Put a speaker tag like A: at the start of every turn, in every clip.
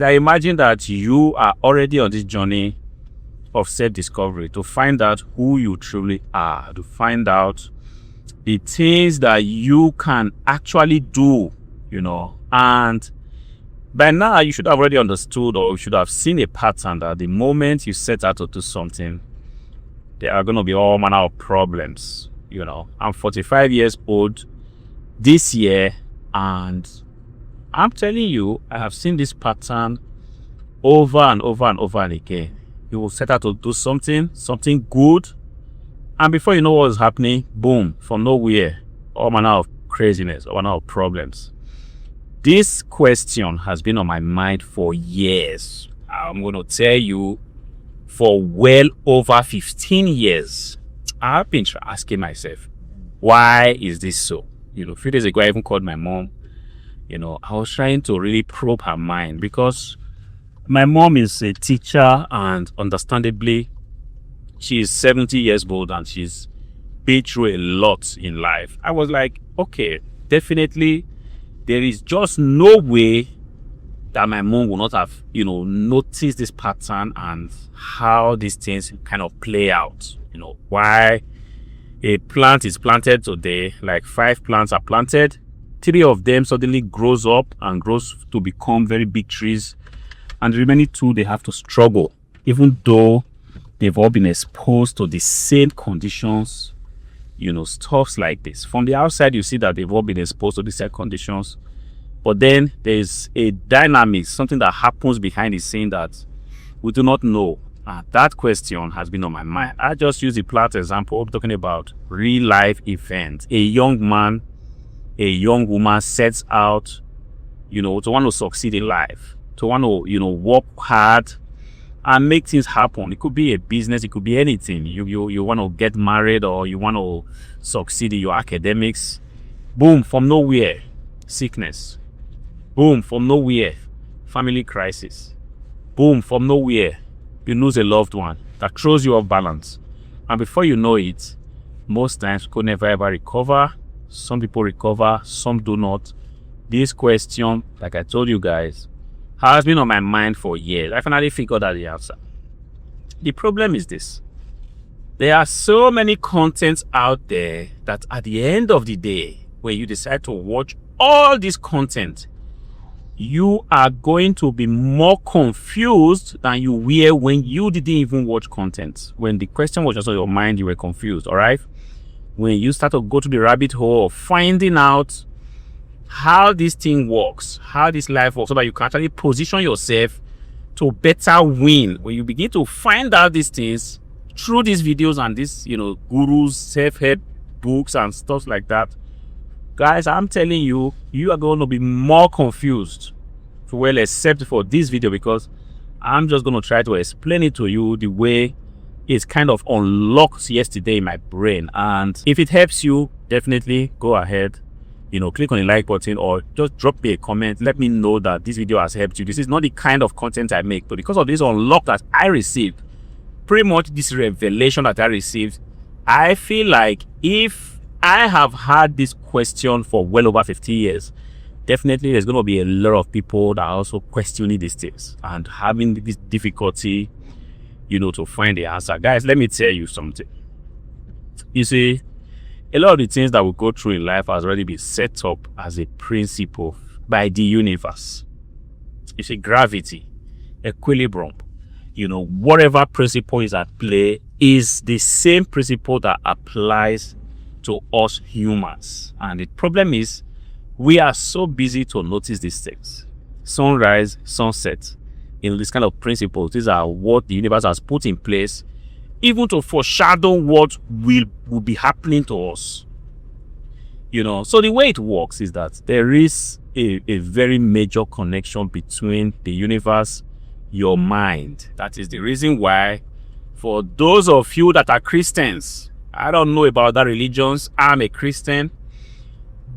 A: I imagine that you are already on this journey of self-discovery to find out who you truly are, to find out the things that you can actually do, and by now you should have already understood, or you should have seen a pattern that the moment you set out to do something, there are going to be all manner of problems. I'm 45 years old this year, and I'm telling you, I have seen this pattern over and over and over and again. You will set out to do something good, and before you know what is happening, boom, from nowhere, all manner of craziness, all manner of problems. This question has been on my mind for years. I'm going to tell you, for well over 15 years, I've been asking myself, why is this so? A few days ago, I even called my mom. I was trying to really probe her mind, because my mom is a teacher, and understandably, she is 70 years old and she's been through a lot in life. I was like, okay, definitely, there is just no way that my mom will not have, noticed this pattern and how these things kind of play out. Why a plant is planted today, like 5 plants are planted, 3 of them suddenly grows up and grows to become very big trees, and the remaining 2, they have to struggle, even though they've all been exposed to the same conditions, stuffs like this. From the outside, you see that they've all been exposed to the same conditions, but then there's a dynamic, something that happens behind the scene that we do not know. That question has been on my mind. I just use the plant example, talking about real life events. A young man, a young woman sets out, to want to succeed in life, to want to, work hard and make things happen. It could be a business, it could be anything. You want to get married, or you want to succeed in your academics. Boom, from nowhere, sickness. Boom, from nowhere, family crisis. Boom, from nowhere, you lose a loved one that throws you off balance. And before you know it, most times could never ever recover. Some people recover, some do not. This question, like I told you guys, has been on my mind for years. I finally figured out the answer. The problem is this: there are so many contents out there that at the end of the day, when you decide to watch all this content, you are going to be more confused than you were when you didn't even watch content. When the question was just on your mind, you were confused, all right? When you start to go to the rabbit hole of finding out how this thing works, how this life works, so that you can actually position yourself to better win. When you begin to find out these things through these videos and these, gurus, self-help books and stuff like that, guys, I'm telling you, you are going to be more confused. Well, except for this video, because I'm just going to try to explain it to you the way it's kind of unlocked yesterday in my brain. And if it helps you, definitely go ahead, click on the like button, or just drop me a comment. Let me know that this video has helped you. This is not the kind of content I make, but because of this unlock that I received, pretty much this revelation that I received, I feel like if I have had this question for well over 50 years, definitely there's going to be a lot of people that are also questioning these things and having this difficulty, to find the answer. Guys, let me tell you something. You see, a lot of the things that we go through in life has already been set up as a principle by the universe. You see, gravity, equilibrium, whatever principle is at play is the same principle that applies to us humans. And the problem is, we are so busy to notice these things. Sunrise, sunset, this kind of principles, these are what the universe has put in place, even to foreshadow what will be happening to us. So the way it works is that there is a very major connection between the universe, your mind. That is the reason why, for those of you that are Christians, I don't know about other religions, I'm a Christian.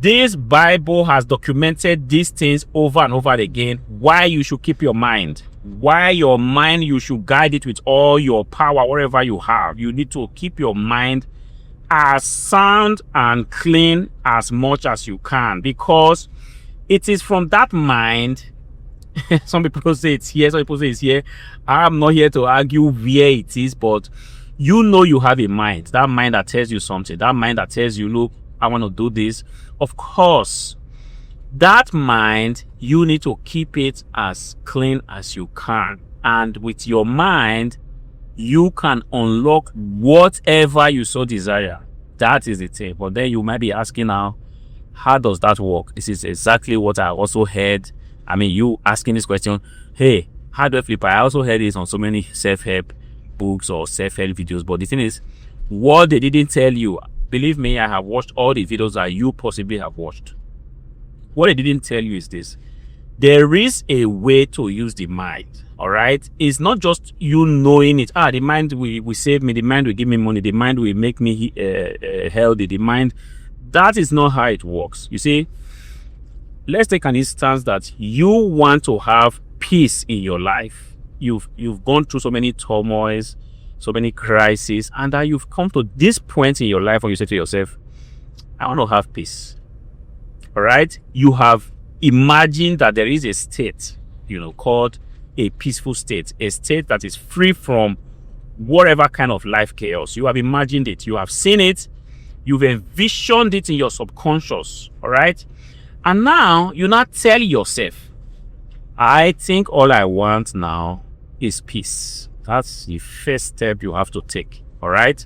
A: This Bible has documented these things over and over again. Why you should keep your mind. Why your mind, you should guide it with all your power, whatever you have. You need to keep your mind as sound and clean as much as you can, because it is from that mind Some people say it's here, some people say it's here. I'm not here to argue where it is, but you know you have a mind. That mind that tells you something. That mind that tells you, look, I want to do this. Of course, that mind, you need to keep it as clean as you can. And with your mind, you can unlock whatever you so desire. That is the thing. But then you might be asking now, how does that work? This is exactly what I also heard. I mean, you asking this question, hey, Hardwareflipper, I also heard this on so many self-help books or self-help videos. But the thing is, what they didn't tell you, believe me, I have watched all the videos that you possibly have watched. What they didn't tell you is this: there is a way to use the mind. All right, it's not just you knowing it. The mind will save me, the mind will give me money, the mind will make me healthy, the mind. That is not how it works. You see, let's take an instance that you want to have peace in your life. You've gone through so many turmoils, so many crises, and that you've come to this point in your life where you say to yourself, I want to have peace. All right, you have imagined that there is a state, called a peaceful state, a state that is free from whatever kind of life chaos. You have imagined it, you have seen it, you've envisioned it in your subconscious. All right, and now you not tell yourself, I think all I want now is peace. That's the first step you have to take. All right,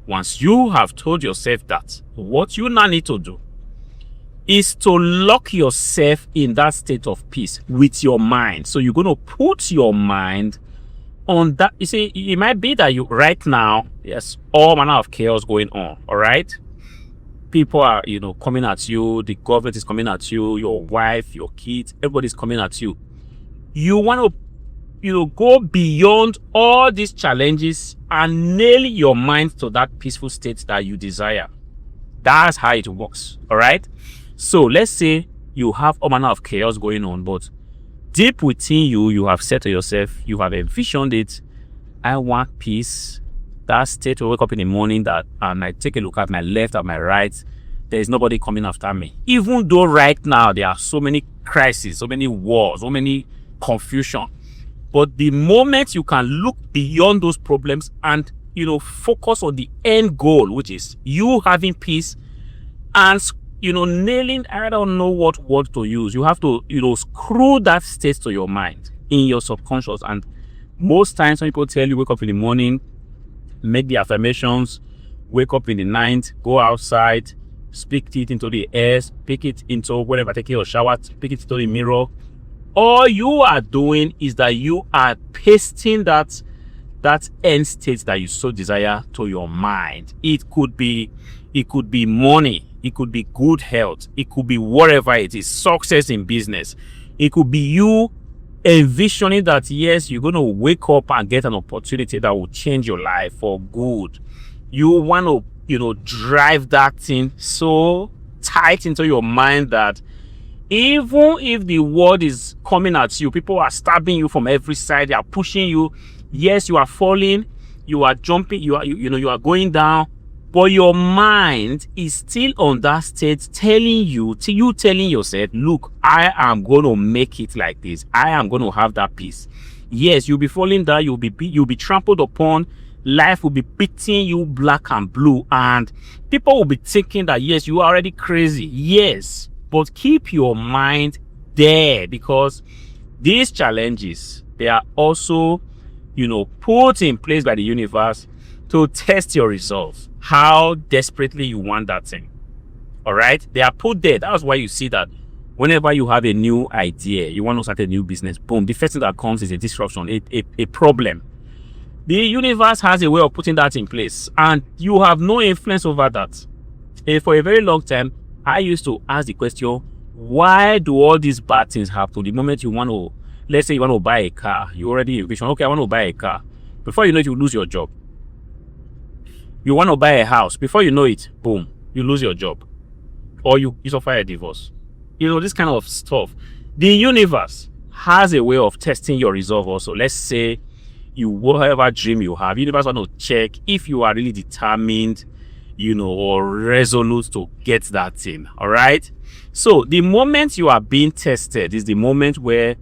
A: once you have told yourself that, what you now need to do is to lock yourself in that state of peace with your mind. So you're going to put your mind on that. You see, it might be that you right now, yes, all manner of chaos going on. All right, people are coming at you, the government is coming at you, your wife, your kids, everybody's coming at you. You want to go beyond all these challenges and nail your mind to that peaceful state that you desire. That's how it works. All right, so let's say you have all manner of chaos going on, but deep within you, you have said to yourself, you have envisioned it, I want peace. That state to wake up in the morning that and I take a look at my left, at my right, there is nobody coming after me. Even though right now there are so many crises, so many wars, so many confusion. But the moment you can look beyond those problems and focus on the end goal, which is you having peace and nailing, I don't know what word to use. You have to, screw that state to your mind in your subconscious. And most times when people tell you wake up in the morning, make the affirmations, wake up in the night, go outside, speak it into the air, speak it into whatever, take your shower, speak it into the mirror. All you are doing is that you are pasting that end state that you so desire to your mind. It could be money. It could be good health. It could be whatever it is, success in business. It could be you envisioning that, yes, you're going to wake up and get an opportunity that will change your life for good. You want to, drive that thing so tight into your mind that even if the world is coming at you, people are stabbing you from every side, they are pushing you. Yes, you are falling, you are jumping, you are going down. But your mind is still on that state telling yourself, look, I am going to make it like this. I am going to have that peace. Yes, you'll be falling down. You'll be trampled upon. Life will be beating you black and blue. And people will be thinking that, yes, you are already crazy. Yes, but keep your mind there, because these challenges, they are also, put in place by the universe to test your resolve, how desperately you want that thing. All right, they are put there. That's why you see that whenever you have a new idea, you want to start a new business, boom, the first thing that comes is a disruption, a problem. The universe has a way of putting that in place, and you have no influence over that. For a very long time, I used to ask the question, why do all these bad things happen? The moment you want to, let's say you want to buy a car, you already envision, okay, I want to buy a car. Before you know it, you lose your job. You want to buy a house. Before you know it, boom, you lose your job. Or you suffer a divorce. This kind of stuff. The universe has a way of testing your resolve also. Let's say whatever dream you have, the universe want to check if you are really determined, or resolute to get that thing. All right. So the moment you are being tested is the moment where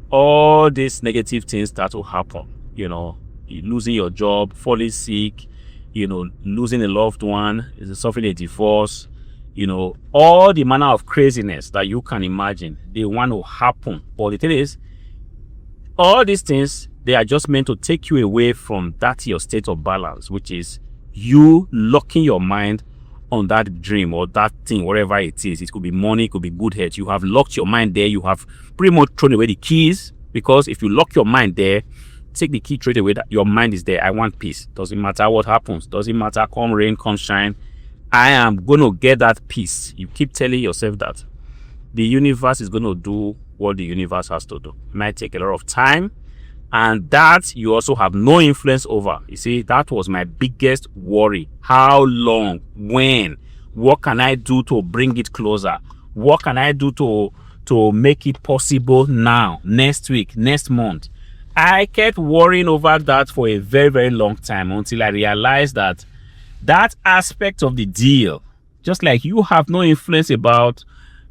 A: all these negative things start to happen. You know, losing your job, falling sick, you know, losing a loved one, suffering a divorce, you know, all the manner of craziness that you can imagine, they want to happen. But the thing is, all these things, they are just meant to take you away from that your state of balance, which is you locking your mind on that dream or that thing, whatever it is. It could be money, it could be good health. You have locked your mind there. You have pretty much thrown away the keys, because if you lock your mind there, take the key, throw it away, that your mind is there. I want peace. Doesn't matter what happens. Doesn't matter, come rain, come shine. I am going to get that peace. You keep telling yourself that. The universe is going to do what the universe has to do. It might take a lot of time, and that you also have no influence over. You see, that was my biggest worry. How long? When? What can I do to bring it closer? What can I do to make it possible now, next week, next month? I kept worrying over that for a very, very long time, until I realized that that aspect of the deal, just like you have no influence about,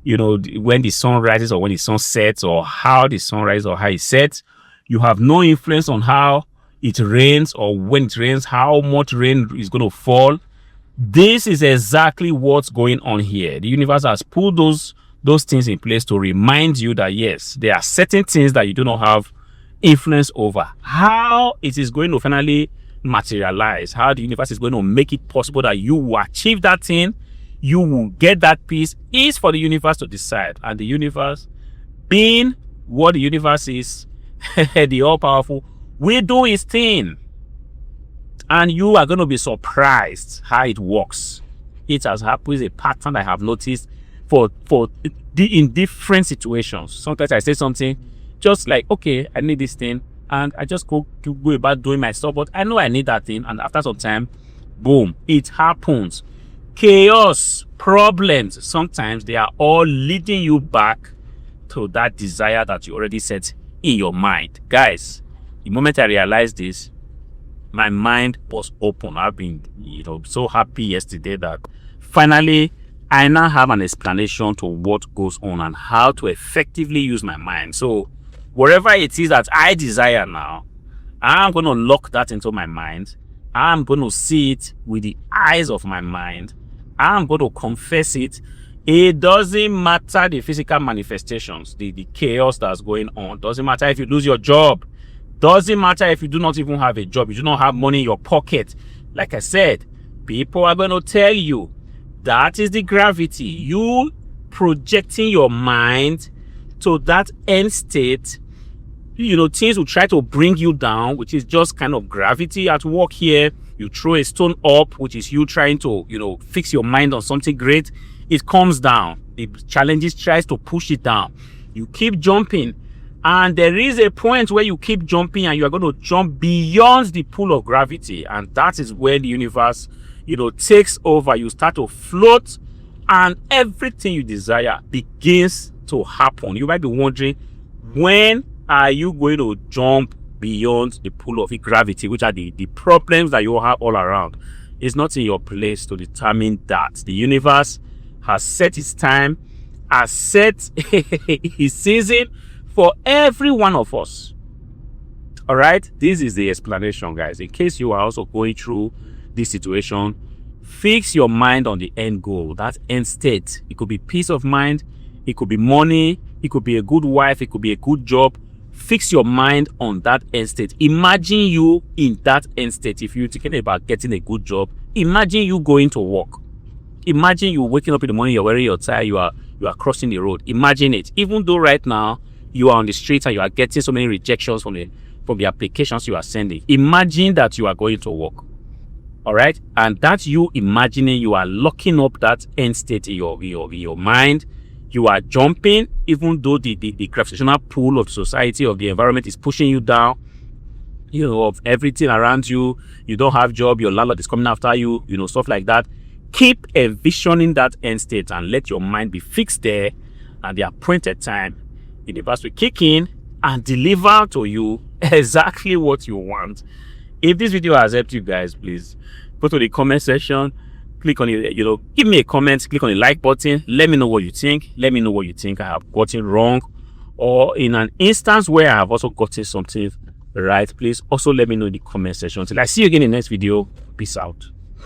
A: you know, when the sun rises or when the sun sets, or how the sun rises or how it sets, you have no influence on how it rains, or when it rains, how much rain is going to fall. This is exactly what's going on here. The universe has put those things in place to remind you that, yes, there are certain things that you do not have influence over. How it is going to finally materialize, how the universe is going to make it possible that you will achieve that thing, you will get that peace, is for the universe to decide. And the universe, being what the universe is, the all-powerful, will do its thing. And you are going to be surprised how it works. It has happened, a pattern I have noticed in different situations. Sometimes I say something just like, okay, I need this thing, and I just go about doing my stuff, but I know I need that thing, and after some time, boom, it happens. Chaos, problems, sometimes they are all leading you back to that desire that you already set in your mind. Guys, the moment I realized this, my mind was open. I've been, you know, so happy yesterday that finally I now have an explanation to what goes on and how to effectively use my mind. So whatever it is that I desire now, I'm going to lock that into my mind. I'm going to see it with the eyes of my mind. I'm going to confess it. It doesn't matter the physical manifestations, the chaos that's going on. Doesn't matter if you lose your job. Doesn't matter if you do not even have a job. You do not have money in your pocket. Like I said, people are going to tell you that is the gravity. You projecting your mind to that end state. You know, things will try to bring you down, which is just kind of gravity at work here. You throw a stone up, which is you trying to, you know, fix your mind on something great. It comes down. The challenges tries to push it down. You keep jumping, and there is a point where you keep jumping and you are going to jump beyond the pull of gravity, and that is where the universe, you know, takes over. You start to float, and everything you desire begins to happen. You might be wondering, when are you going to jump beyond the pull of gravity, which are the problems that you have all around? It's not in your place to determine that. The universe has set its time, has set its season for every one of us. All right, this is the explanation, guys. In case you are also going through this situation, fix your mind on the end goal, that end state. It could be peace of mind, it could be money, it could be a good wife, it could be a good job. Fix your mind on that end state. Imagine you in that end state. If you're thinking about getting a good job, imagine you going to work. Imagine you waking up in the morning, you're wearing your tie, you are crossing the road. Imagine it. Even though right now you are on the street and you are getting so many rejections from the applications you are sending. Imagine that you are going to work. All right, and that's you imagining you are locking up that end state in your mind. You are jumping, even though the gravitational pull of society, of the environment, is pushing you down, you know, of everything around you. You don't have job, your landlord is coming after you, you know, stuff like that. Keep envisioning that end state and let your mind be fixed there. At the appointed time, the universe will kick in and deliver to you exactly what you want. If this video has helped you guys, please go to the comment section, click on it, you know, give me a comment, click on the like button, let me know what you think. Let me know what you think I have gotten wrong or in an instance where I have also gotten something right, please also let me know in the comment section. Till I see you again in the next video. Peace out.